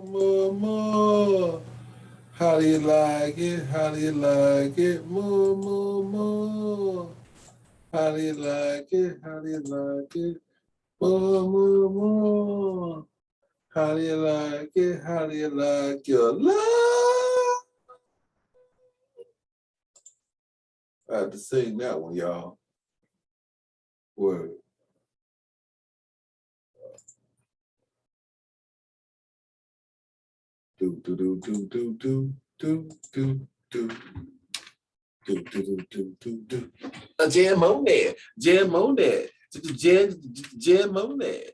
more, more. How do you like it? How do you like it? More, more, more. How do you like it? How do you like it? More, more, more. How do you like it? How do you like your love? I had to sing that one, y'all. Word. Do do do do do do do do do do do do do do. A jam on that, jam on that, jam on that.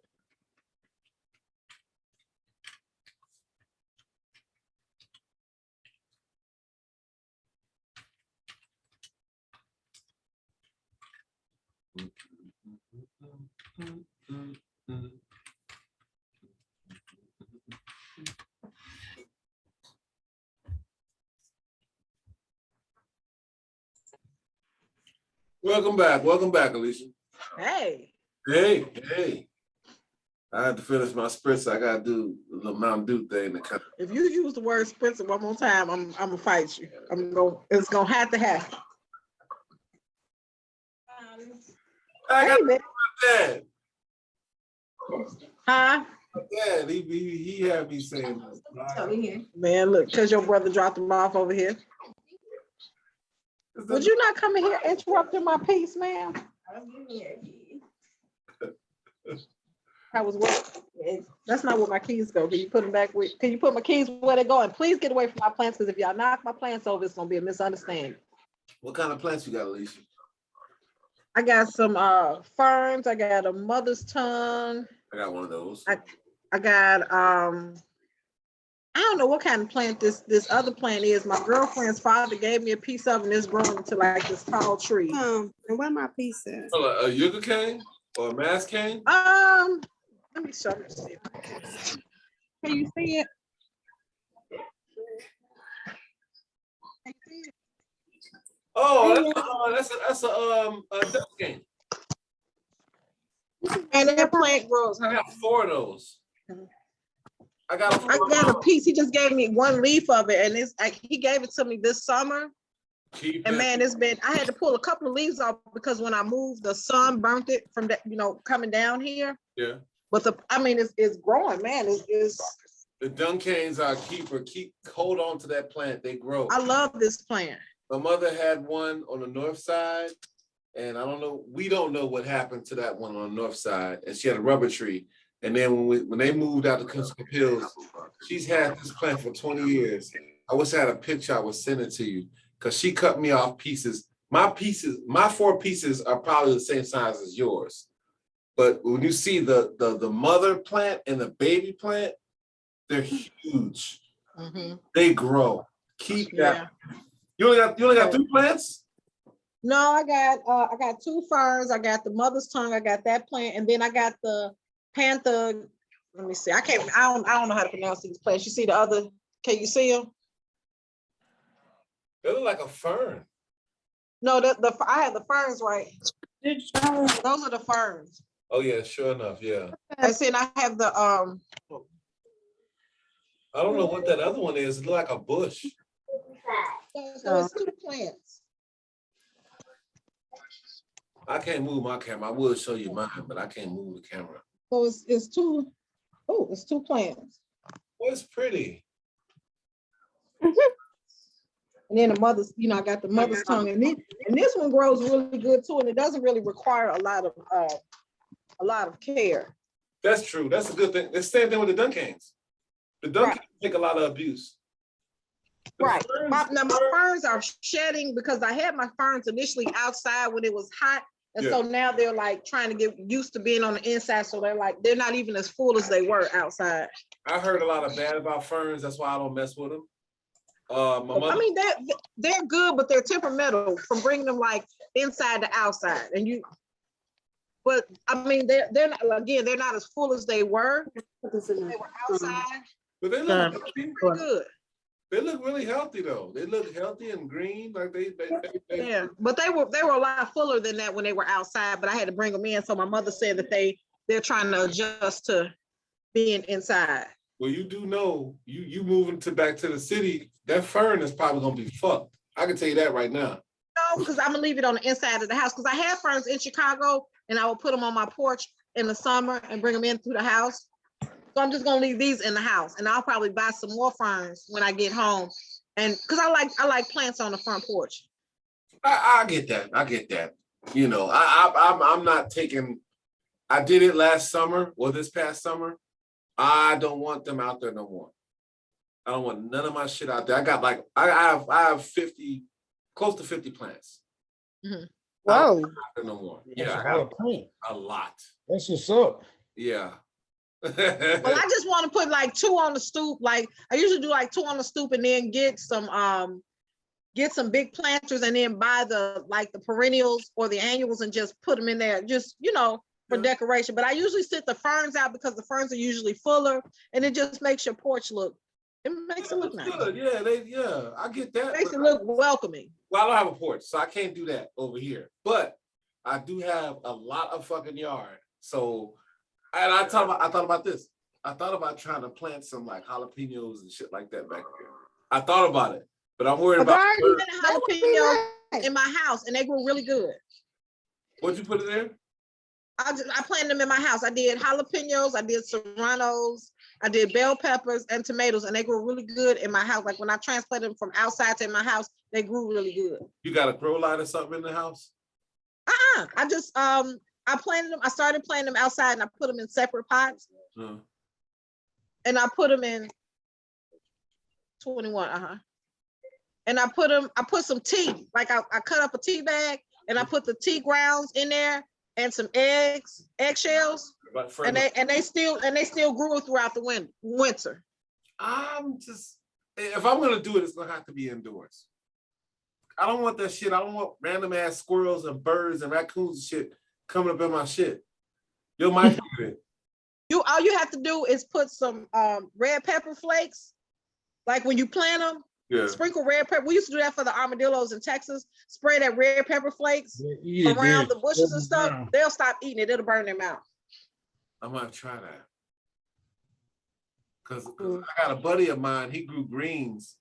Welcome back, Alicia. Hey. Hey. I had to finish my spritz. I gotta do the Mountain Dew thing. If you use the word spritz one more time, I'm gonna fight you. It's gonna have to happen. I got man. Dad. Huh? Dad, he had me saying that. Man, look, because your brother dropped him off over here. Would you not come in here interrupting my peace, ma'am? That was what? That's not where my keys go. Can you put them back? Can you put my keys where they're going? Please get away from my plants, because if y'all knock my plants over, it's gonna be a misunderstanding. What kind of plants you got, Alicia? I got some ferns. I got a mother's tongue. I got one of those. I got I don't know what kind of plant this other plant is. My girlfriend's father gave me a piece of it, and it's growing into like this tall tree. And where my piece is? A yucca cane or a mass cane? Let me show you. Can you see it? Oh, that's a duck cane. And that plant grows. I got 4 of those. I got a piece. He just gave me one leaf of it, and it's like he gave it to me this summer. And man, I had to pull a couple of leaves off because when I moved, the sun burnt it from that, coming down here. Yeah. But it's growing, man. It's the dung canes are a keeper. Hold on to that plant. They grow. I love this plant. My mother had one on the north side, and we don't know what happened to that one on the north side. And she had a rubber tree. And then when they moved out to Kentucky Hills, she's had this plant for 20 years. I wish I had a picture I would send it to you, because she cut me off pieces. My 4 pieces are probably the same size as yours. But when you see the mother plant and the baby plant, they're huge. Mm-hmm. They grow. Keep that. Yeah. You only got 3 plants? No, I got 2 ferns. I got the mother's tongue. I got that plant, and then I got the panther. Let me see. I don't know how to pronounce these plants. You see the other? Can you see them? They look like a fern. No, I have the ferns right. Those are the ferns. Oh yeah, sure enough, yeah. And then I have the I don't know what that other one is. It looks like a bush. So it's 2 plants. I can't move my camera. I will show you mine, but I can't move the camera. So it's 2. Oh, it's 2 plants. Well, it's pretty. And then the mother's, I got the mother's tongue, and this one grows really good too, and it doesn't really require a lot of care. That's true. That's a good thing. It's the same thing with the Duncanes. The Duncanes take a lot of abuse. Right. My ferns are shedding because I had my ferns initially outside when it was hot. And so now they're like trying to get used to being on the inside. So they're not even as full as they were outside. I heard a lot of bad about ferns. That's why I don't mess with them. They're good, but they're temperamental from bringing them like inside to outside. But they're not as full as they were. They were outside. But they look pretty good. They look really healthy though. They look healthy and green, like they yeah. But they were a lot fuller than that when they were outside. But I had to bring them in. So my mother said that they're trying to adjust to being inside. Well, you do know you moving back to the city, that fern is probably gonna be fucked. I can tell you that right now. No, because I'm gonna leave it on the inside of the house. Because I had ferns in Chicago, and I will put them on my porch in the summer and bring them in through the house. So I'm just gonna leave these in the house, and I'll probably buy some more ferns when I get home. And because I like plants on the front porch. I get that. I get that. You know, I'm not taking. I did it last summer or this past summer. I don't want them out there no more. I don't want none of my shit out there. I got like I have 50, close to 50 plants. Mm-hmm. Whoa. No more. That's Yeah, a I have plant. a lot. That's what's up. Yeah. Well, I just want to put like 2 on the stoop. Like I usually do like 2 on the stoop, and then get some big planters, and then buy the perennials or the annuals and just put them in there, just for decoration. But I usually sit the ferns out because the ferns are usually fuller, and it just makes your porch look. It makes it look nice. Good. Yeah, I get that. It makes it look welcoming. Well, I don't have a porch, so I can't do that over here. But I do have a lot of fucking yard. So, and I thought about this. I thought about trying to plant some like jalapenos and shit like that back there. I thought about it, but I'm worried about jalapenos in my house, and they grew really good. What'd you put in there? I planted them in my house. I did jalapenos, I did serranos, I did bell peppers and tomatoes, and they grew really good in my house. Like when I transplanted them from outside to in my house, they grew really good. You got a grow light or something in the house? I just I planted them. I started planting them outside, and I put them in separate pots. And I put them in 21. And I put some tea. Like I cut up a tea bag, and I put the tea grounds in there and some eggshells. And they still grew throughout the winter. If I'm gonna do it, it's gonna have to be indoors. I don't want that shit. I don't want random ass squirrels and birds and raccoons and shit coming up in my shit. Your mic it. All you have to do is put some red pepper flakes. Like when you plant them, sprinkle red pepper. We used to do that for the armadillos in Texas. Spray that red pepper flakes around the bushes and stuff. They'll stop eating it. It'll burn them out. I might try that. Cause I got a buddy of mine, he grew greens.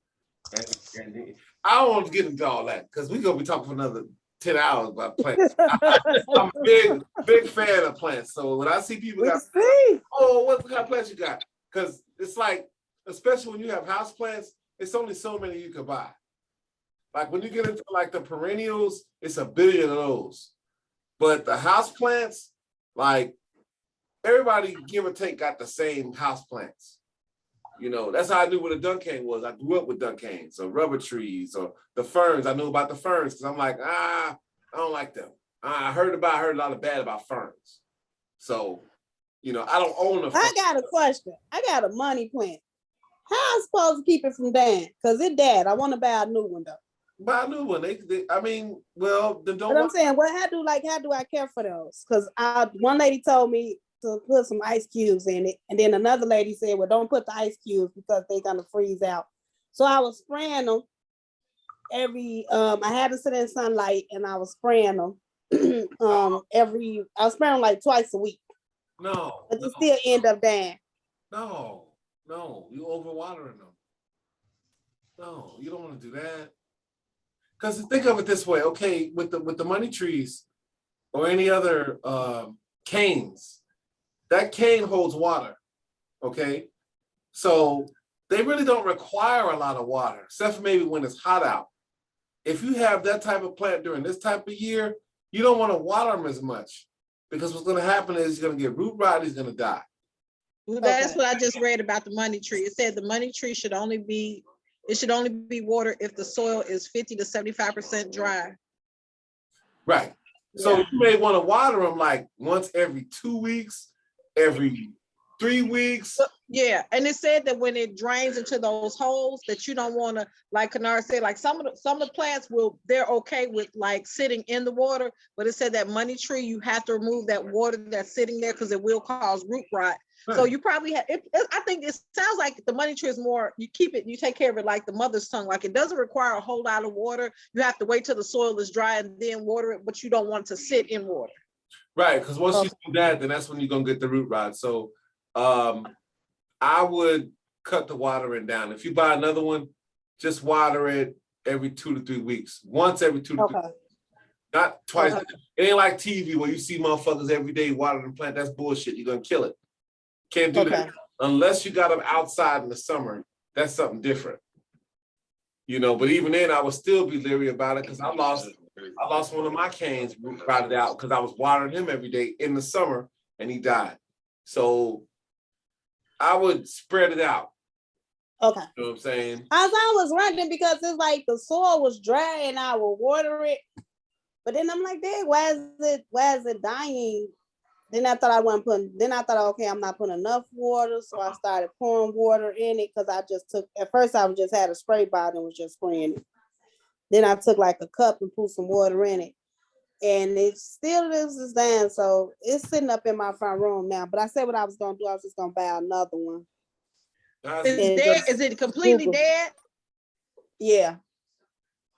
And I don't want to get into all that because we're gonna be talking for another 10 hours about plants. I'm a big fan of plants. So when I see people what kind of plants you got? Because it's like, especially when you have house plants, it's only so many you can buy. Like when you get into like the perennials, it's a billion of those. But the house plants, like everybody give or take got the same house plants. That's how I knew what a Duncane was. I grew up with Duncanes or rubber trees or the ferns. I knew about the ferns because I'm like, I don't like them. I heard a lot of bad about ferns. So, I don't own a I got a question. I got a money plant. How am I supposed to keep it from dying? Because it died. I want to buy a new one though. Buy a new one. Then don't. But I'm saying, how do I care for those? Because one lady told me to put some ice cubes in it, and then another lady said, well, don't put the ice cubes because they're gonna freeze out. So I was spraying them I had to sit in sunlight, and I was spraying them I was spraying them like twice a week. No, but they still end up dying. No, you overwatering them. No, you don't want to do that. Because think of it this way, okay, with the money trees or any other canes, that cane holds water, okay? So they really don't require a lot of water, except for maybe when it's hot out. If you have that type of plant during this type of year, you don't want to water them as much because what's going to happen is he's going to get root rot, he's going to die. Well, that's what I just read about the money tree. It said the money tree should only be watered if the soil is 50 to 75% dry. Right. So you may want to water them like once every 2 weeks, every 3 weeks. Yeah, and it said that when it drains into those holes, that you don't want to, like Kanara said, like some of the plants they're okay with like sitting in the water, but it said that money tree, you have to remove that water that's sitting there because it will cause root rot. Right. So you probably have. I think it sounds like the money tree is more. You keep it, you take care of it like the mother's tongue. Like it doesn't require a whole lot of water. You have to wait till the soil is dry and then water it, but you don't want to sit in water. Right, because once you do that, then that's when you're gonna get the root rot. So I would cut the watering down. If you buy another one, just water it every 2 to 3 weeks. Once every 2 to 3 weeks. Not twice. Okay. It ain't like TV where you see motherfuckers every day watering the plant. That's bullshit. You're gonna kill it. Can't do that. Unless you got them outside in the summer, that's something different. You know, but even then I would still be leery about it because I lost one of my canes rotted out because I was watering him every day in the summer and he died. So I would spread it out. Okay. You know what I'm saying? As I was wondering because it's like the soil was dry and I would water it. But then I'm like, dang, why is it dying? Then I thought okay, I'm not putting enough water. So I started pouring water in it because at first I just had a spray bottle and was just spraying it. Then I took like a cup and put some water in it. And it still is down. So it's sitting up in my front room now. But I said what I was going to do. I was just going to buy another one. Is it completely dead? Yeah.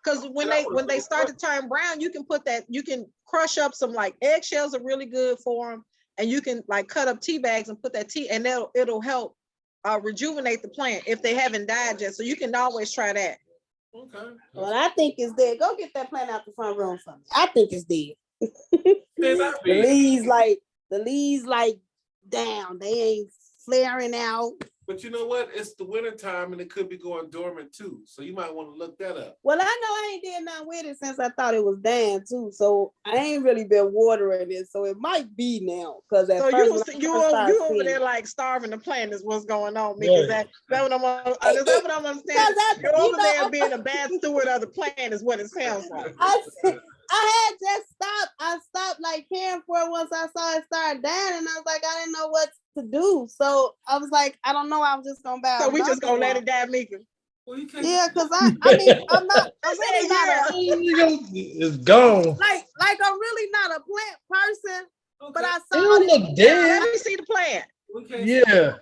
Because when they start to turn brown, you can crush up some like eggshells are really good for them, and you can like cut up tea bags and put that tea, and it'll help rejuvenate the plant if they haven't died yet. So you can always try that. Okay. Well, I think it's dead. Go get that plant out the front room for me. I think it's dead. The leaves like down. They ain't flaring out. But you know what? It's the winter time and it could be going dormant too. So you might want to look that up. Well, I know I ain't did nothing with it since I thought it was down too. So I ain't really been watering it. So it might be now. Because you over there like starving the plant is what's going on. Because that's what I'm understanding. You're over there being a bad steward of the plant is what it sounds like. I had just stopped. I stopped like caring for it once I saw it start dying, and I was like, I didn't know what to do. So I was like, I don't know. I was just gonna buy. So we just gonna let it die, Mika. Well, you can't. Yeah, because I'm really not. It's gone. Like I'm really not a plant person, Okay. but I It saw don't look dead. Let me see the plant. Yeah.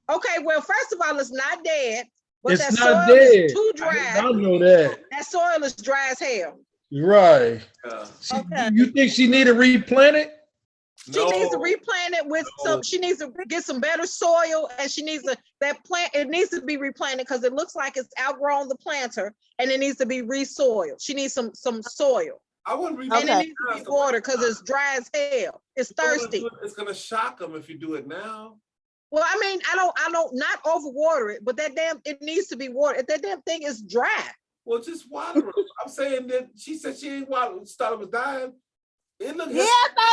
Okay, well, first of all, it's not dead, but It's that not soil dead. is too dry. I know that. That soil is dry as hell. Right. Okay. You think she need to replant it? She needs to replant it with some. She needs to get some better soil, and she needs that plant. It needs to be replanted because it looks like it's outgrown the planter, and it needs to be resoiled. She needs some soil. I wouldn't and it needs to be water because it's dry as hell. It's thirsty. It's gonna shock them if you do it now. Well, I mean, I don't not overwater it, but it needs to be watered. If that damn thing is dry. Well, just water it. I'm saying that she said she ain't water. Thought it was dying. I thought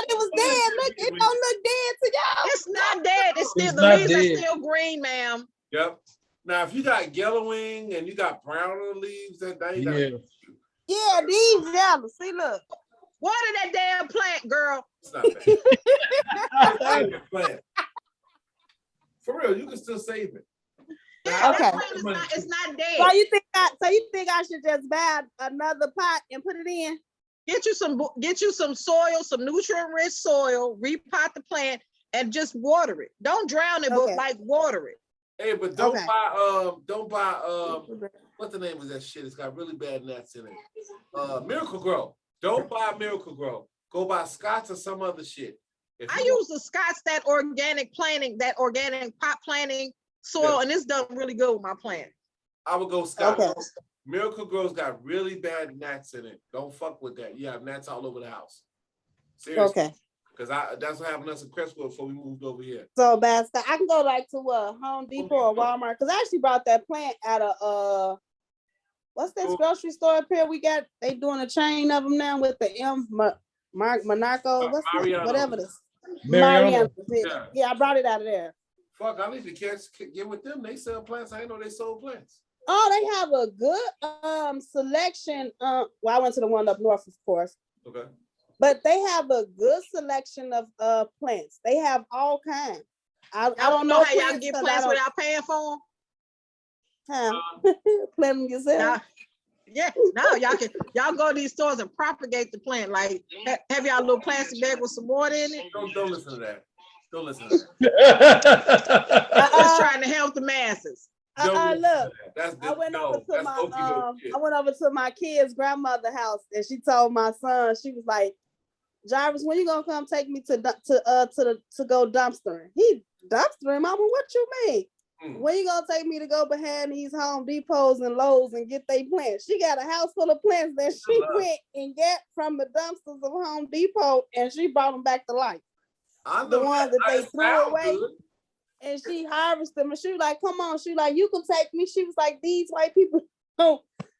it was dead. Look, it don't look dead to y'all. It's not dead. It's still the leaves are still green, ma'am. Yep. Now, if you got yellowing and you got browner leaves, these yellow. See, look. Water that damn plant, girl. It's not bad. Plant. For real, you can still save it. Yeah, okay. It's not dead. So you think I should just buy another pot and put it in? Get you some soil, some nutrient-rich soil, repot the plant, and just water it. Don't drown it, but like water it. Hey, but don't buy what the name is that shit? It's got really bad nuts in it. Miracle Grow. Don't buy Miracle Grow. Go buy Scott's or some other shit. I use the Scott's, that organic pot planting soil, and it's done really good with my plant. I would go Scott's. Okay. Miracle Grow's got really bad gnats in it. Don't fuck with that. You have gnats all over the house. Seriously. Okay. Because that's what happened to us in Crestwood before we moved over here. So bad stuff. I can go like to Home Depot or Walmart because I actually bought that plant out of what's this grocery store up here? They doing a chain of them now with the Monaco. Whatever this. Mariano. Yeah, I brought it out of there. Fuck, I need to get with them. They sell plants. I didn't know they sold plants. Oh, they have a good selection. Well, I went to the one up north, of course. Okay. But they have a good selection of plants. They have all kinds. I don't know how y'all get plants without paying for them. Plant them yourself. No, y'all go to these stores and propagate the plant. Like, have y'all a little plastic bag with some water in it? Don't listen to that. Don't listen to that. Just trying to help the masses. Look, I went over to my kid's grandmother's house, and she told my son, she was like, Jarvis, when you gonna come take me to go dumpstering? He Dumpster, mama, what you mean? Mm. When you gonna take me to go behind these Home Depots and Lowe's and get they plants? She got a house full of plants that she went and got from the dumpsters of Home Depot, and she brought them back to life. The ones that they threw away, and she harvested them. And she was like, "Come on," she was like, "You can take me." She was like, "These white people,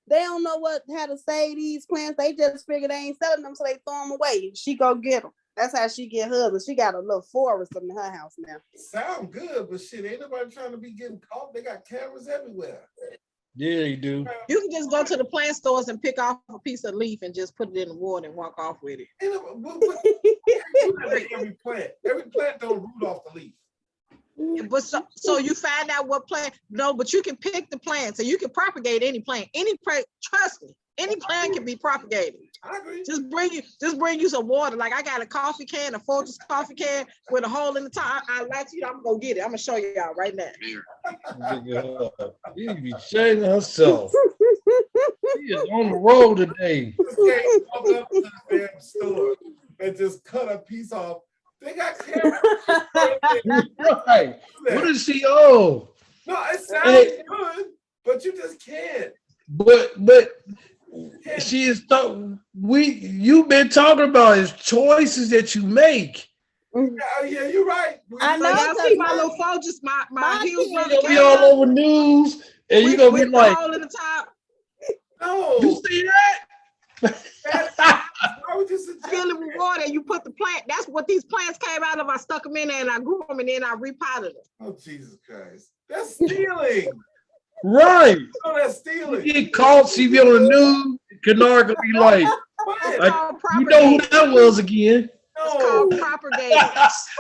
they don't know how to save these plants. They just figure they ain't selling them, so they throw them away." She go get them. That's how she get hers. And she got a little forest in her house now. Sound good, but shit, ain't nobody trying to be getting caught. They got cameras everywhere. Yeah, you do. You can just go to the plant stores and pick off a piece of leaf and just put it in the water and walk off with it. Every plant don't root off the leaf. But so you find out what plant. No, but you can pick the plant, so you can propagate any plant. Any plant, trust me, any plant can be propagated. I agree. Just bring you some water. Like I got a coffee can, a Folgers coffee can with a hole in the top. I like you. I'm gonna go get it. I'm gonna show y'all right now. She be shaming herself. She is on the road today. Just walk up to the damn store and just cut a piece off. They got cameras. Right. What is she on? No, it sounds good, but you just can't. But she is you've been talking about is choices that you make. Yeah, you're right. I know. Y'all see my little Folgers, my heels You're gonna be all over news, and you're gonna be like, hole in the top. No. you see that? Why would you suggest Fill it with water and you put the plant. That's what these plants came out of. I stuck them in there and I grew them and then I repotted them. Oh, Jesus Christ. That's stealing. Right. Oh, that's stealing. You get caught, she be on the news, Kennard gonna be like, you know who that was again. It's called propagating.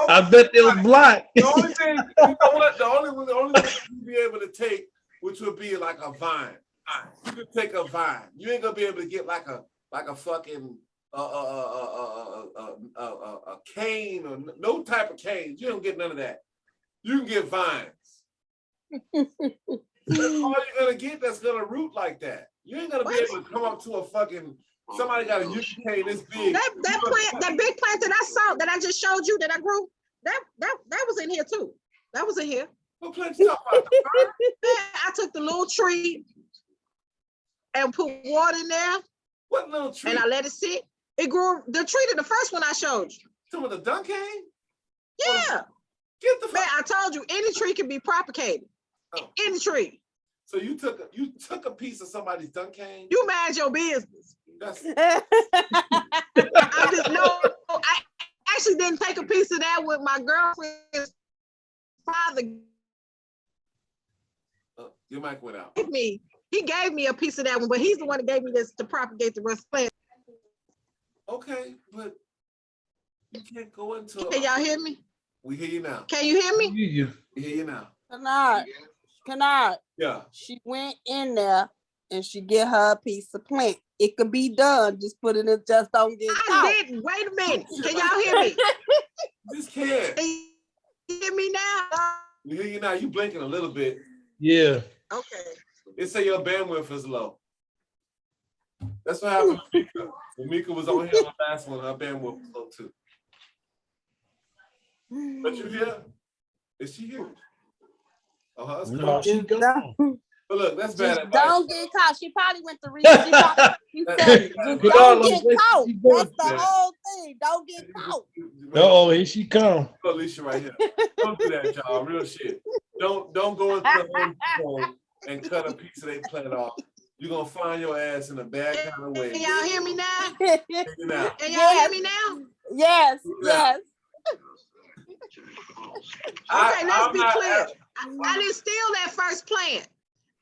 I bet they was black. The only thing, you know what? The only thing you'd be able to take, which would be like a vine. You could take a vine. You ain't gonna be able to get like a fucking a cane or no type of cane. You don't get none of that. You can get vines. That's all you're gonna get that's gonna root like that. You ain't gonna be able to come up to a fucking somebody got a yucca cane this big. That plant, that big plant that I saw, that I just showed you that I grew, that was in here too. That was in here. What plant you talking about? I took the little tree and put water in there. What little tree? And I let it sit. It grew. The tree, the first one I showed you. Some of the dunk cane? Yeah. Get the fuck. Man, I told you any tree can be propagated. Oh. Any tree. So you took a piece of somebody's dunk cane? You mind your business. That's I actually didn't take a piece of that with my girlfriend's father. Your mic went out. He gave me a piece of that one, but he's the one that gave me this to propagate the rest of the plant. Okay, but you can't go into. Can y'all hear me? We hear you now. Can you hear me? We hear you now. Kennard. Yeah. She went in there and she get her a piece of plant. It could be done. Just put it in. Just don't get caught. I didn't. Wait a minute. Can y'all hear me? Just can't. Can you hear me now? We hear you now. You blinking a little bit. Yeah. Okay. It say your bandwidth is low. That's what happened to Mika. When Mika was on here on the last one, her bandwidth was low too. But you hear? Is she here? Oh, that's No, she gone. But look, that's bad advice. Don't get caught. She probably went to read. She said, don't get caught. That's the whole thing. Don't get caught. Oh, here she come. Alicia right here. Don't do that, y'all. Real shit. Don't go into the home and cut a piece of their plant off. You're gonna find your ass in a bad kind of way. Can y'all hear me now? Now. Can y'all hear me now? Yes, yes. Okay, let's be clear. I didn't steal that first plant.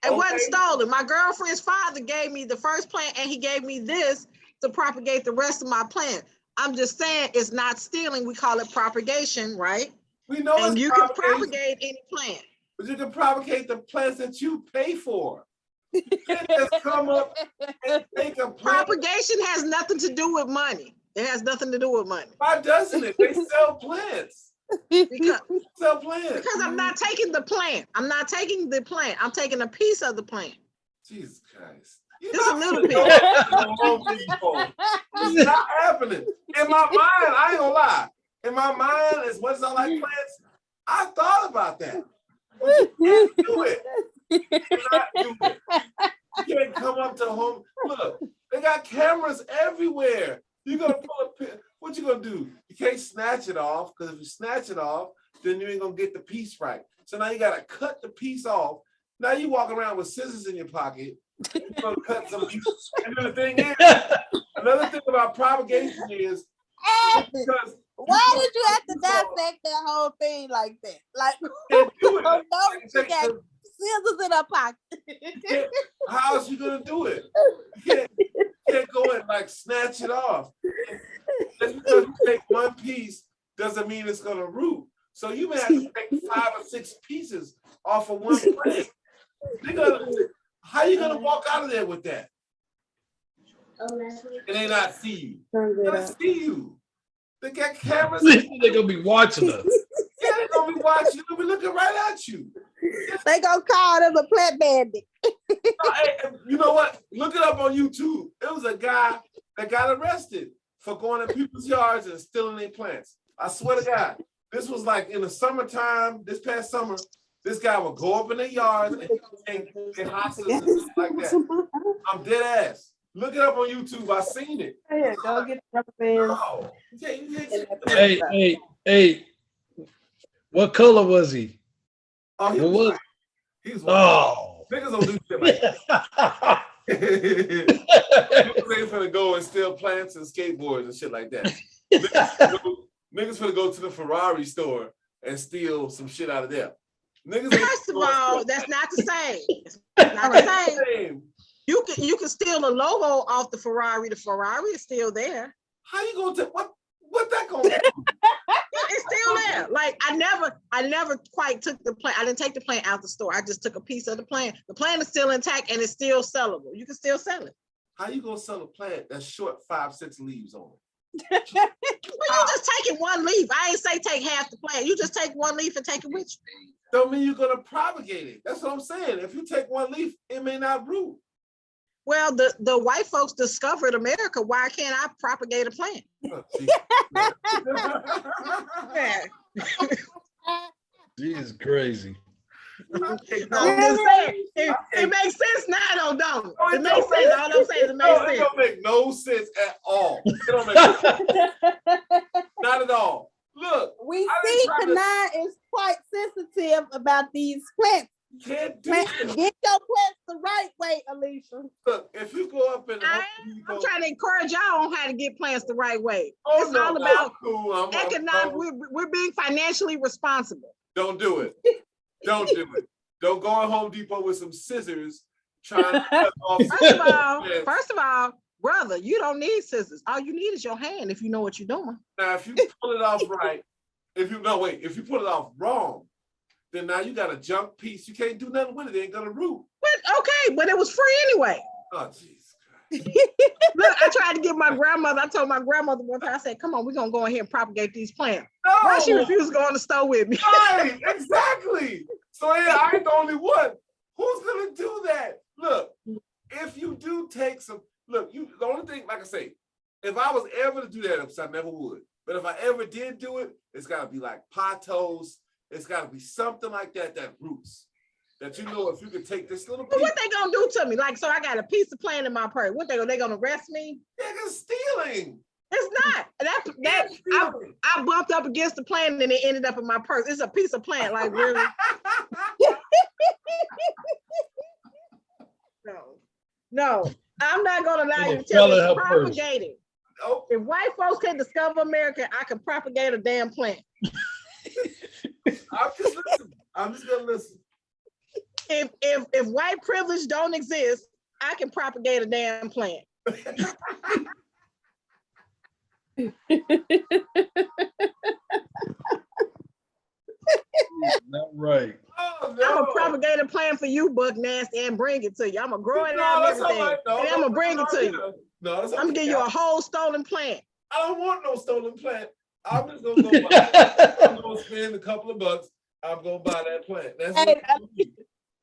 It wasn't stolen. My girlfriend's father gave me the first plant and he gave me this to propagate the rest of my plant. I'm just saying it's not stealing. We call it propagation, right? We know and you can propagate any plant. But you can propagate the plants that you pay for. You can't just come up and take a plant. Propagation has nothing to do with money. It has nothing to do with money. Why doesn't it? They sell plants. Because I'm not taking the plant. I'm not taking the plant. I'm taking a piece of the plant. Jesus Christ. Just a little bit. It's not happening. In my mind, I ain't gonna lie. In my mind, as much as I like plants, I thought about that. But you can't do it. You cannot do it. You can't come up to home. Look, they got cameras everywhere. You're gonna pull a pin. What you gonna do? You can't snatch it off, because if you snatch it off, then you ain't gonna get the piece right. So now you gotta cut the piece off. Now you walk around with scissors in your pocket. You're gonna cut some pieces. And then the thing is, another thing about propagation is because why did you have to dissect that whole thing like that? Like, can't do it. no, she got scissors in her pocket. How is you gonna do it? You can't go and like snatch it off. Just because you take one piece doesn't mean it's gonna root. So you may have to take 5 or 6 pieces off of one plant. How you gonna walk out of there with that? And they not see you. They not see you. They got cameras. They're gonna be watching us. Yeah, they're gonna be watching. They're gonna be looking right at you. They gonna call them a plant bandit. Hey, you know what? Look it up on YouTube. It was a guy that got arrested for going in people's yards and stealing their plants. I swear to God. This was like in the summertime, this past summer, this guy would go up in their yards and get hostages and stuff like that. I'm dead ass. Look it up on YouTube. I seen it. Yeah, go get the rubber bands. No. Hey. What color was he? Oh, he What was was white. He was white. Oh. Niggas don't do shit like that. Niggas ain't finna go and steal plants and skateboards and shit like that. Niggas finna go to the Ferrari store and steal some shit out of there. Niggas First of all, that's not the same. It's not the same. You can steal the logo off the Ferrari. The Ferrari is still there. How you gonna take what that gonna do? It's still there. Like I never quite took the plant. I didn't take the plant out the store. I just took a piece of the plant. The plant is still intact and it's still sellable. You can still sell it. How you gonna sell a plant that's short 5-6 leaves on it? Well, you just taking one leaf. I ain't say take half the plant. You just take one leaf and take it with you. Don't mean you're gonna propagate it. That's what I'm saying. If you take one leaf, it may not root. Well, the white folks discovered America. Why can't I propagate a plant? Yeah. She is crazy. I'm just saying, it makes sense now, don't it? It makes sense. All I'm saying is it makes sense. It don't make no sense at all. It don't make no sense. Not at all. Look, we see Kanai is quite sensitive about these plants. Can't do Get it. your plants the right way, Alicia. Look, if you go up in I'm trying to encourage y'all on how to get plants the right way. Oh, It's no, all about cool. economic. We're being financially responsible. Don't do it. Don't do it. Don't go in Home Depot with some scissors trying to cut off. First of all, brother, you don't need scissors. All you need is your hand if you know what you're doing. Now, if you pull it off right, if you pull it off wrong, then now you got a junk piece. You can't do nothing with it. It ain't gonna root. But okay, but it was free anyway. Oh, jeez. Look, I tried to get my grandmother. I told my grandmother one time, I said, come on, we're gonna go in here and propagate these plants. Why she refused to go in the store with me? Right, exactly. So yeah, I ain't the only one. Who's gonna do that? Look, if you do take some, the only thing, like I say, if I was ever to do that, because I never would, but if I ever did do it, it's gotta be like potos. It's gotta be something like that roots. That you know, if you could take this little piece. But what they gonna do to me? Like, so I got a piece of plant in my purse. What they gonna arrest me? Nigga, stealing. It's not. I bumped up against the plant and it ended up in my purse. It's a piece of plant, like really. No, I'm not gonna allow you to tell me to propagate it. Nope. If white folks can discover America, I can propagate a damn plant. I'm just gonna listen. If white privilege don't exist, I can propagate a damn plant. Not right. Oh, no. I'm gonna propagate a plant for you, Buck Nasty, and bring it to you. I'm gonna grow it out and everything, and I'm gonna bring it to you. No, I'm gonna give you a whole stolen plant. I don't want no stolen plant. I'm just gonna go buy it. I'm gonna spend a couple of bucks. I'm gonna buy that plant. That's Hey,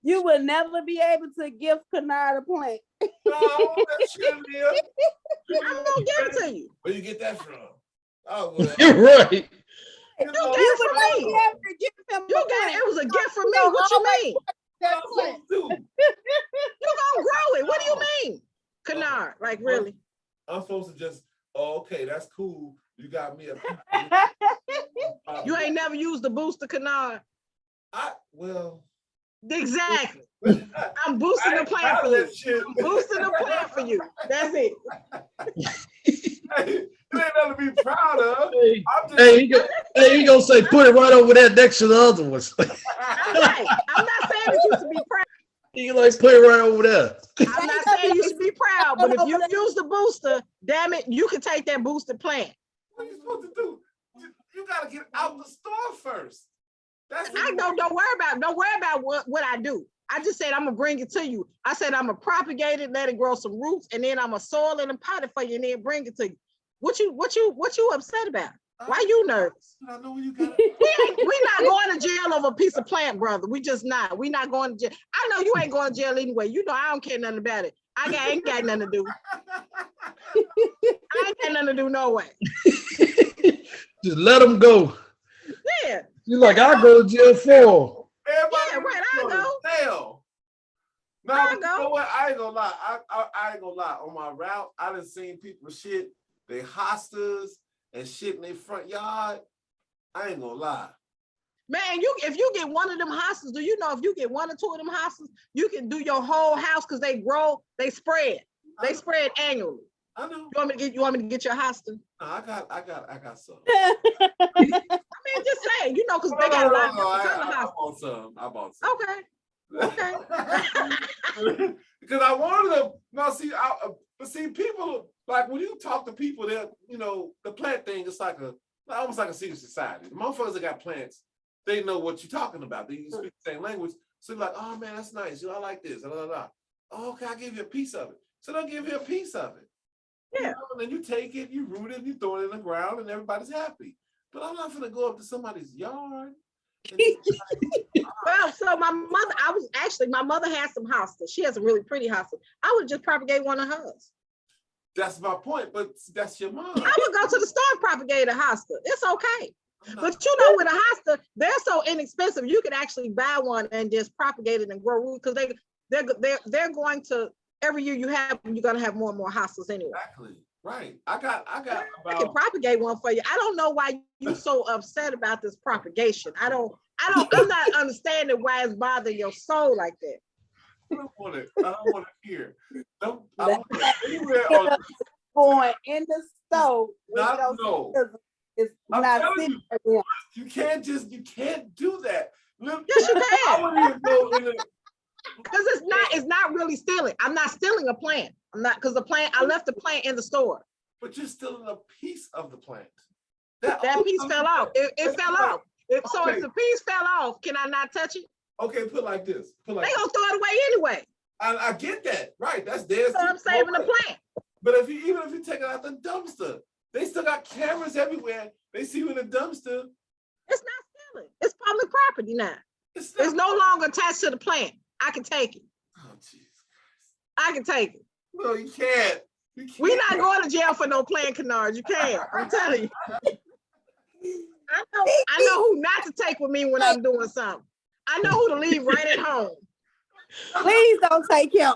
you will never be able to give Kanai the plant. No, that shouldn't be. I'm gonna give it to you. Where you get that from? Oh, well. You're right. You got it from me. You got it. It was a gift from me. What you mean? You gonna grow it. What do you mean? Kennard, like really? I'm supposed to just, oh, okay, that's cool. You got me a You ain't never used the booster, Kennard. Well. Exactly. I'm boosting the plant for you. I'm boosting the plant for you. That's it. It ain't nothing to be proud of. He gonna say put it right over there next to the other ones. I'm right. I'm not saying that you should be proud. He like put it right over there. I'm not saying you should be proud, but if you use the booster, damn it, you can take that boosted plant. What are you supposed to do? You gotta get out the store first. Don't worry about what I do. I just said I'm gonna bring it to you. I said I'm gonna propagate it, let it grow some roots, and then I'm gonna soil it and pot it for you, and then bring it to you. What you upset about? Why you nervous? I know you got it. We not going to jail over a piece of plant, brother. We just not. We not going to jail. I know you ain't going to jail anyway. You know I don't care nothing about it. I ain't got nothing to do. I ain't got nothing to do no way. Just let them go. Yeah. You like I go to jail for. Yeah, right. I go. Hell. No, but you know what? I ain't gonna lie. I ain't gonna lie. On my route, I done seen people shit. They hostas and shit in their front yard. I ain't gonna lie. Man, if you get one of them hostas, do you know if you get one or two of them hostas, you can do your whole house because they grow, they spread. They spread annually. I know. You want me to get your hosta? No, I got some. I mean, just saying, because they got a lot of different I bought some. Okay. Okay. Because I wanted them. No, see, see, people like when you talk to people, that the plant thing is almost like a secret society. The motherfuckers that got plants, they know what you're talking about. They speak the same language. So you're like, oh man, that's nice. I like this. Blah, blah, blah. Oh, okay, I'll give you a piece of it. So they'll give you a piece of it. Yeah. And then you take it, you root it, you throw it in the ground, and everybody's happy. But I'm not gonna go up to somebody's yard. Well, so my mother has some hostas. She has a really pretty hosta. I would just propagate one of hers. That's my point, but that's your mom. I would go to the store and propagate a hosta. It's okay. But with a hosta, they're so inexpensive. You could actually buy one and just propagate it and grow roots because they're going to every year you're gonna have more and more hostas anyway. Exactly. Right. I can propagate one for you. I don't know why you're so upset about this propagation. I'm not understanding why it's bothering your soul like that. I don't want to hear. I don't want anywhere going in the stove. It's not sitting. You can't do that. Yes, you can. I wouldn't even go in the. Because it's not really stealing. I'm not stealing a plant. I'm not, because I left the plant in the store. But you're stealing a piece of the plant. That piece fell off. It fell off. If the piece fell off, can I not touch it? Okay, put like this. They gonna throw it away anyway. I get that. Right. That's theirs. So I'm saving the plant. But even if you take it out the dumpster, they still got cameras everywhere. They see you in the dumpster. It's not stealing. It's public property now. It's no longer attached to the plant. I can take it. Oh, Jesus Christ. I can take it. No, you can't. We're not going to jail for no plant, Kennard. You can't. I'm telling you. I know who not to take with me when I'm doing something. I know who to leave right at home. Please don't take him.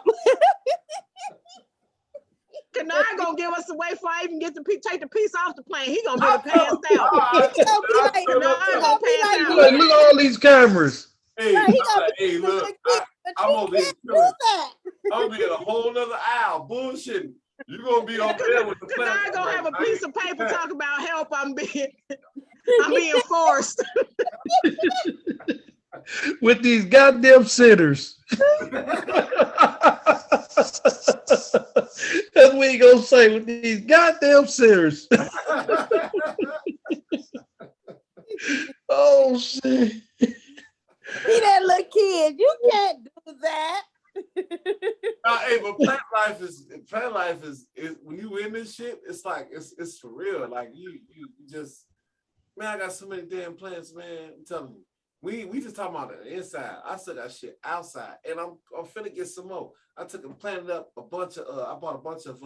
Kennard gonna give us away before I even get to take the piece off the plane. He gonna get it passed out. Look at all these cameras. Hey, look, I'm over here. I'm being a whole nother aisle bullshitting. You're gonna be over there with the plant. Kennard gonna have a piece of paper talk about help. I'm being forced. With these goddamn sinners. That's what he gonna say, with these goddamn sinners. Oh shit. Be that little kid. You can't do that. Hey, but plant life is when you in this shit, it's like it's for real. Like you just, man, I got so many damn plants, man. I'm telling you. We just talking about the inside. I still got shit outside, and I'm finna get some more. I took and planted up a bunch of. I bought a bunch of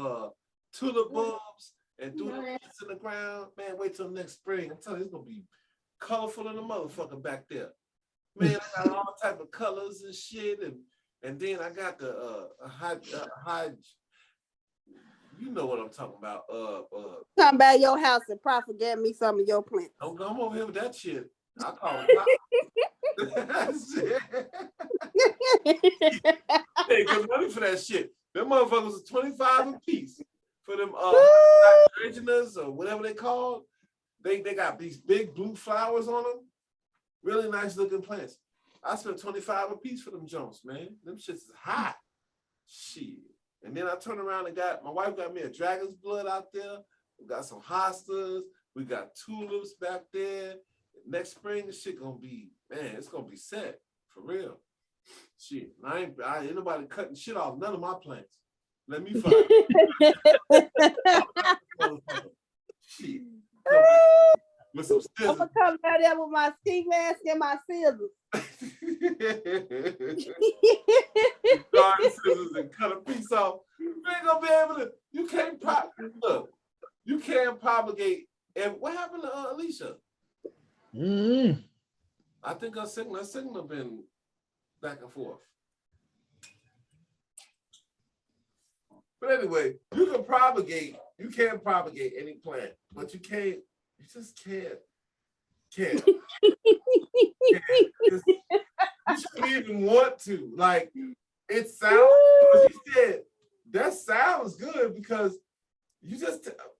tulip bulbs and threw them in the ground. Man, wait till next spring. I'm telling you, it's gonna be colorful in the motherfucker back there. Man, I got all type of colors and shit, and then I got the high, you know what I'm talking about. Come by your house and propagate me some of your plants. Don't come over here with that shit. I call it. Hey, cause money for that shit. Them motherfuckers are 25 a piece for them hydrangeas or whatever they call. They got these big blue flowers on them. Really nice looking plants. I spent 25 a piece for them Jones, man. Them shits is hot. Shit. And then I turned around and my wife got me a dragon's blood out there. We got some hostas. We got tulips back there. Next spring, this shit gonna be, man, it's gonna be set for real. Shit, I ain't nobody cutting shit off none of my plants. Let me find shit. With some scissors. I'm gonna come down there with my ski mask and my scissors. Garden scissors and cut a piece off. You ain't gonna be able to. You can't look. You can't propagate. And what happened to Alicia? I think her signal been back and forth. But anyway, you can propagate. You can't propagate any plant, but you can't. You just can't. You shouldn't even want to. Like, it sounds. He said that sounds good because you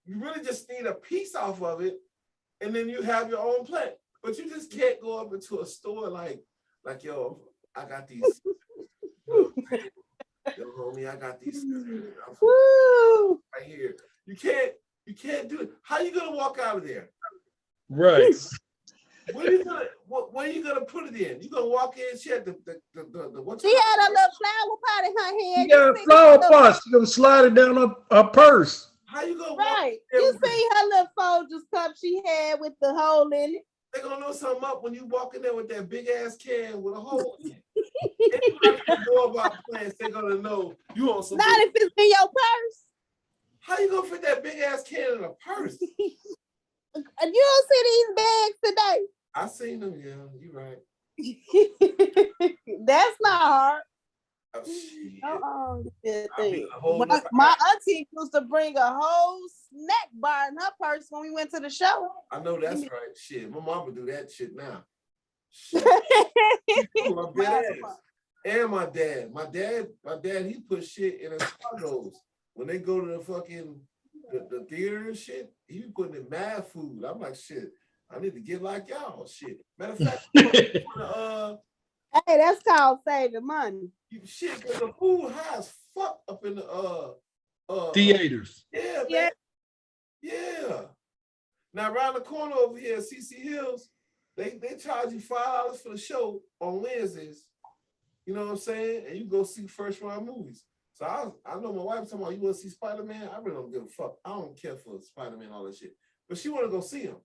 really just need a piece off of it, and then you have your own plant. But you just can't go up into a store like yo, I got these. Yo, homie, I got these right here. You can't do it. How you gonna walk out of there? Right. Where are you gonna put it in? You gonna walk in? She had the what's She had a little flower pot in her hand. She got a flower pot. She gonna slide it down her purse. How you gonna right? You see her little Folgers cup she had with the hole in it. They're gonna know something up when you walk in there with that big ass can with a hole in it. Anybody can know about plants, they're gonna know you on some. Not if it's in your purse. How you gonna fit that big ass can in a purse? You don't see these bags today. I seen them, yeah, you're right. That's not hard. Oh, My auntie used to bring a whole snack bar in her purse when we went to the show. I know that's right. Shit, my mom would do that shit now. Shit. I'm dead ass. And my dad, he put shit in his cargos. When they go to the fucking the theater and shit, he be putting in mad food. I'm like, shit, I need to get like y'all. Shit. Matter of fact, hey, that's called saving money. Shit, cause the food high as fuck up in the theaters. Yeah, man. Yeah. Now around the corner over here at CC Hills, they charge you $5 for the show on Wednesdays. You know what I'm saying? And you go see first round movies. So I know my wife talking about, you want to see Spider-Man? I really don't give a fuck. I don't care for Spider-Man, all that shit. But she want to go see him.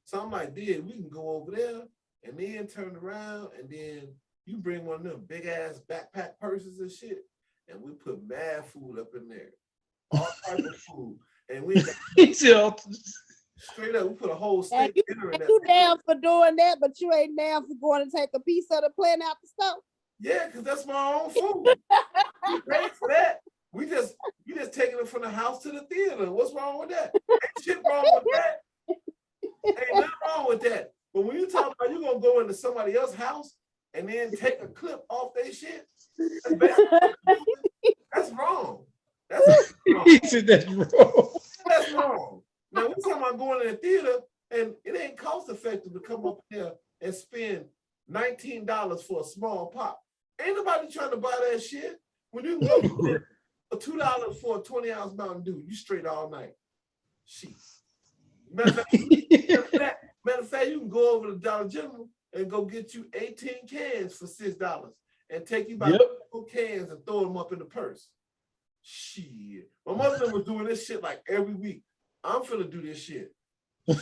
So I'm like, dude, we can go over there and then turn around and then you bring one of them big ass backpack purses and shit, and we put mad food up in there. All type of food. And we straight up, we put a whole steak dinner in there. You down for doing that, but you ain't down for going to take a piece of the plant out the stove. Yeah, because that's my own food. We paid for that. We just taking it from the house to the theater. What's wrong with that? Ain't shit wrong with that. Ain't nothing wrong with that. But when you talk about you gonna go into somebody else's house and then take a clip off their shit, that's wrong. That's wrong. He said that's wrong. That's wrong. Now we're talking about going to the theater, and it ain't cost effective to come up here and spend $19 for a small pop. Ain't nobody trying to buy that shit. When you can go spend $2 for a 20-ounce Mountain Dew, you straight all night. Shit. Matter of fact, you can go over to Dollar General and go get you 18 cans for $6 and take you about 2 cans and throw them up in the purse. Shit. My mother was doing this shit like every week. I'm finna do this shit. You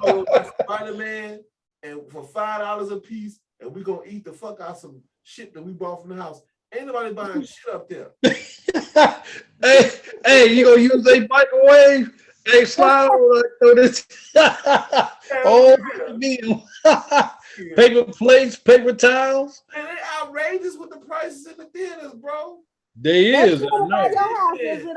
go to Spider-Man and for $5 a piece, and we gonna eat the fuck out some shit that we bought from the house. Ain't nobody buying shit up there. hey, you gonna use a microwave Hey, slide over through this. Oh, meal. Paper plates, paper towels. And they outrageous with the prices in the theaters, bro. There That's is. I one by know. your house. Yeah. Is it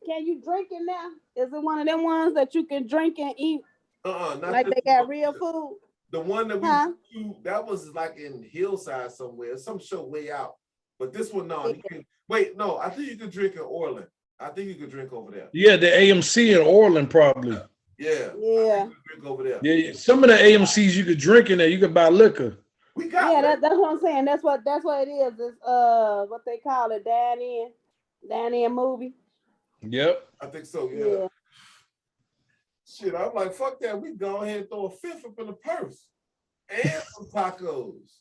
can you drink it now? Is it one of them ones that you can drink and eat Not like this they got one. real food? The one that we Huh? do, that was like in Hillside somewhere, some show way out. But this one, no, you Yeah. can wait. No, I think you could drink in Orland. I think you could drink over there. Yeah, the AMC in Orland probably. Yeah, I think Yeah. you could drink over there. Yeah, some of the AMC's you could drink in there. You could buy liquor. We got Yeah, that's what I'm saying. That's what it is. It's what they call it, dine in movie. Yep. I think so. Yeah. Yeah. Shit, I'm like, fuck that. We go ahead and throw a fifth up in the purse and some tacos.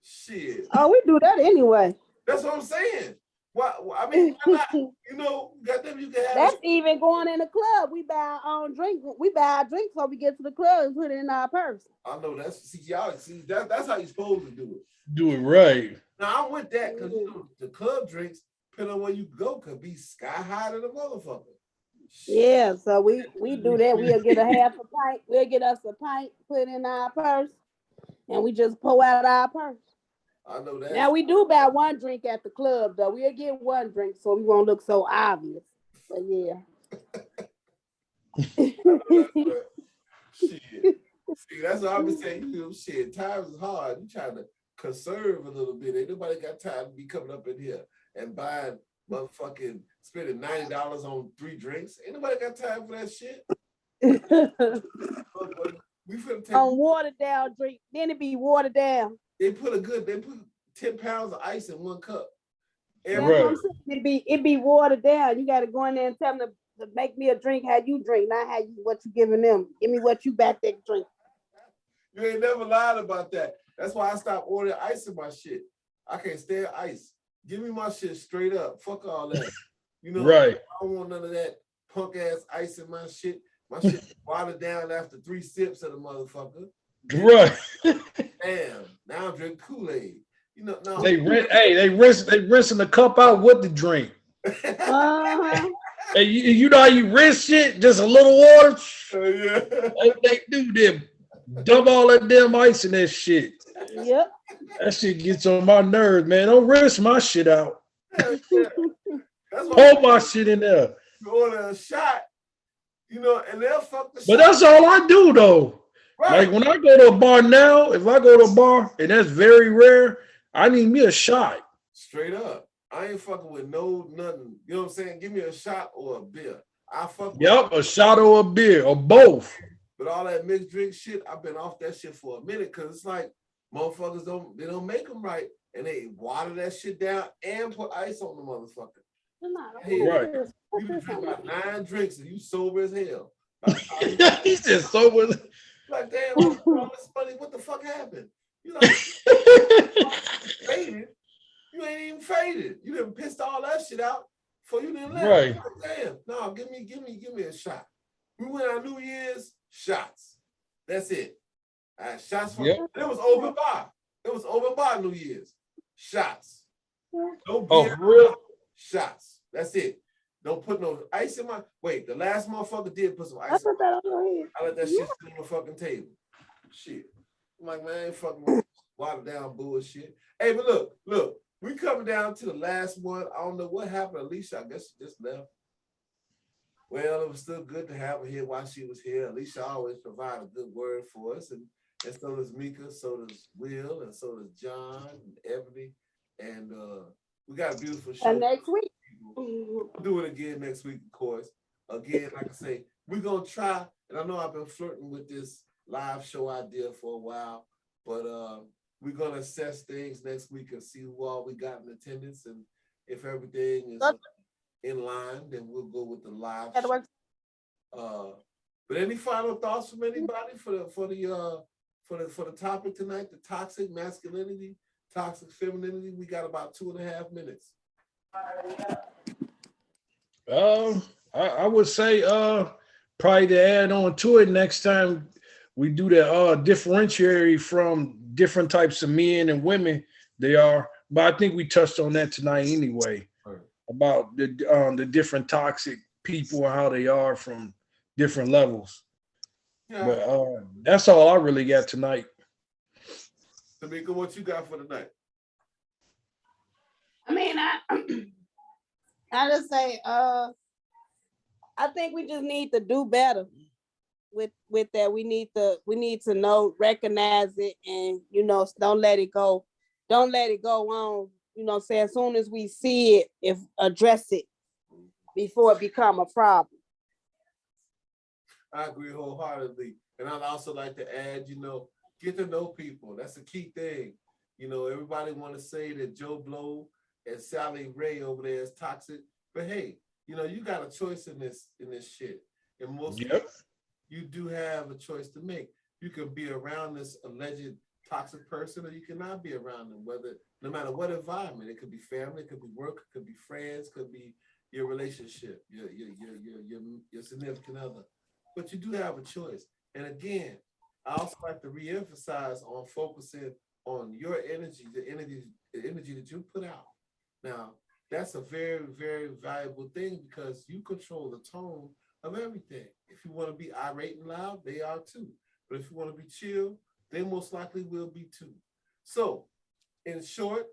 Shit, Oh, we do that anyway. that's what I'm saying. Why? I mean, why not? You know, goddamn, you can have. That's even going in the club. We buy our own drink. We buy our drink before we get to the club and put it in our purse. I know that's y'all. See, that's how you're supposed to do it. Do it right. Now I'm with that because you know the club drinks, depending on where you go, could be sky high to the motherfucker. Yeah, so we do that. We'll get a half a pint. We'll get us a pint, put it in our purse, and we just pour out our purse. I know that. Now we do buy one drink at the club though. We'll get one drink so we won't look so obvious. But yeah. Shit. See, that's what I've been saying. You know, shit, times is hard. You trying to conserve a little bit. Ain't nobody got time to be coming up in here and buying motherfucking spending $90 on 3 drinks. Ain't nobody got time for that shit. We finna take On watered down drink, then it be watered down. they put 10 pounds of ice in 1 cup. That's Right. what I'm saying. It be watered down. You got to go in there and tell them to make me a drink how you drink, not how you what you giving them. Give me what you back that drink. You ain't never lied about that. That's why I stopped ordering ice in my shit. I can't stand ice. Give me my shit straight up. Fuck all that. You know, Right. I don't want none of that punk ass ice in my shit. My shit watered down after 3 sips of the motherfucker. Right. Damn. Now I'm drinking Kool-Aid. You know, no. They rinsing the cup out with the drink. Uh-huh. Hey, you know how you rinse shit? Just a little water. Yeah. They do them. Dump all that damn ice in that shit. Yep. That shit gets on my nerves, man. Don't rinse my shit out. That's why Hold my shit in there. you order a shot, you know, and they'll fuck the shot. But that's all I do though. Right. Like when I go to a bar now, if I go to a bar, and that's very rare, I need me a shot. Straight up. I ain't fucking with nothing. You know what I'm saying? Give me a shot or a beer. I fuck with Yep, a shot or a beer or both. But all that mixed drink shit, I've been off that shit for a minute because it's like motherfuckers don't make them right, and they water that shit down and put ice on the motherfucker. Hey, Right. You can drink about 9 drinks and you sober as hell. He said sober. Like, damn, all this money, what the fuck happened? You like faded. You ain't even faded. You done pissed all that shit out before you didn't let Right. Damn, no, give me a shot. We went on New Year's, shots. That's it. Shots for Yep. it was open bar. It was open bar New Year's. Shots. No beer, Oh, for real? shots. That's it. Don't put no ice in my. Wait, the last motherfucker did put some I ice. put that on your head. I let that shit sit on the fucking table. Shit. I'm like, man, I ain't fucking with watered down bullshit. Hey, but look, we coming down to the last one. I don't know what happened. Alicia, I guess she just left. Well, it was still good to have her here while she was here. Alicia always provide a good word for us. And so does Mika, so does Will, and so does John and Ebony. And we got a beautiful show. And next week. We'll do it again next week, of course. Again, like I say, we're gonna try, and I know I've been flirting with this live show idea for a while, but we're gonna assess things next week and see who all we got in attendance, and if everything is in line, then we'll go with the live show. But any final thoughts from anybody for the topic tonight, the toxic masculinity, toxic femininity? We got about 2.5 minutes. I would say probably to add on to it next time we do that differentiate from different types of men and women they are. But I think we touched on that tonight anyway, about the different toxic people and how they are from different levels. Yeah. But that's all I really got tonight. Tamika, what you got for tonight? I mean, I just say, I think we just need to do better with that. We need to know, recognize it, and don't let it go. Don't let it go on. Say as soon as we see it, if address it before it become a problem. I agree wholeheartedly. And I'd also like to add, get to know people. That's a key thing. Everybody want to say that Joe Blow and Sally Ray over there is toxic. But hey, you got a choice in this shit. And most cases, you do have a choice to make. You can be around this alleged toxic person, or you cannot be around them, no matter what environment. It could be family, it could be work, it could be friends, it could be your relationship, your significant other. But you do have a choice. And again, I also like to reemphasize on focusing on your energy, the energy that you put out. Now, that's a very, very valuable thing because you control the tone of everything. If you want to be irate and loud, they are too. But if you want to be chill, they most likely will be too. So, in short,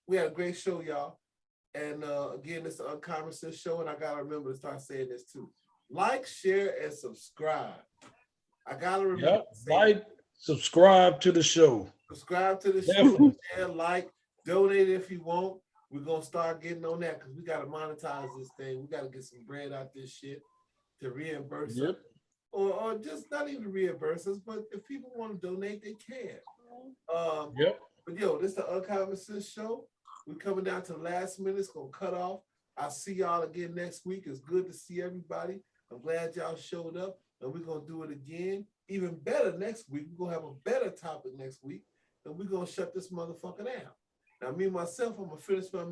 we had a great show, y'all. And again, it's the UnCommon Sis show, and I gotta remember to start saying this too. Like, share, and subscribe. I gotta remember. Like, subscribe to the show. Subscribe to the show, share, like, donate if you want. We're gonna start getting on that because we gotta monetize this thing. We gotta get some bread out this shit to reimburse us. Or just not even reimburse us, but if people want to donate, they can. But yo, this is the UnCommon Sis show. We're coming down to the last minute. It's gonna cut off. I'll see y'all again next week. It's good to see everybody. I'm glad y'all showed up, and we're gonna do it again. Even better next week. We're gonna have a better topic next week, and we're gonna shut this motherfucker down. Now, me myself, I'm gonna finish my